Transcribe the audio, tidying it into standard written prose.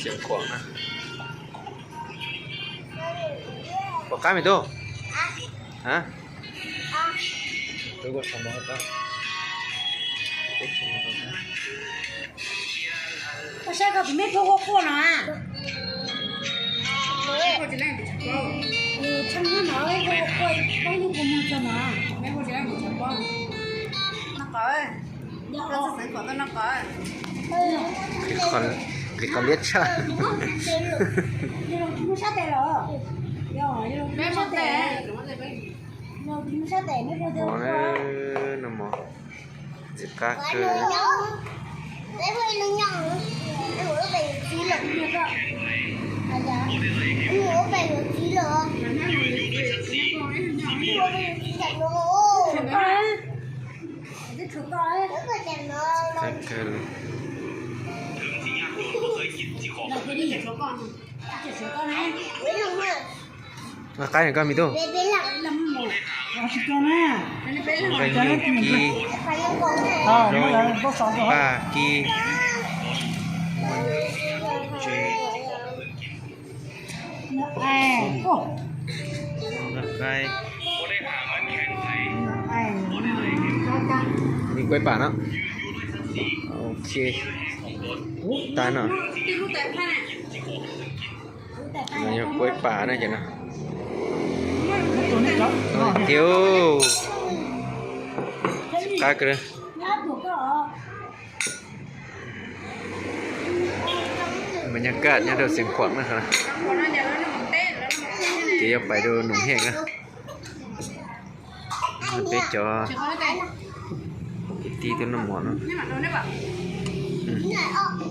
เสียงขวางนะบอกกล้าไหมตัวฮะตัวกดสมองครับกดสมองครับ我下个没做过过呢。我这两个吃饱，常常拿那个过，帮你过么子嘛？没我这两个吃饱。那个，要这是谁搞的那个？คือคอนเลียชา你弄听啥的了？要你弄没听啥的？没得，怎么这边？弄听啥的？没过 หม 的 อ 过。 นะหมอจะกล้าเกิน 那会能养，我都被鸡了那个。哎呀，我被有鸡了，我被有鸡了喽。这出高哎，这个点了。 กล้าเกิน 那给你也说高呢，这说高呢？为什么？ มาใกล้อย่างก็มีตัว 别别了，那么多，我是高呢。 那你别 มัน 了， ก็ยูกี 反正高呢。 โรปากีเจ 哎，不， นักไก่ 哎，高。 มีกล้วยป่าเนาะโอเคตายเนาะ 你录带盘。 มันยังกล้วยป่านะจ๊ะนะเดี๋ยวกล้าเกิน 那不高。 บรรยากาศเนี่ยเดี๋ยวเสียงขวางนะครับ 我那家那么带，那么带。 เดี๋ยวไปดูหนุ่มแห้งนะมันไปจอ 吃好带。 ตีตัวน้ำหมอนเนาะ 你买着呢吧？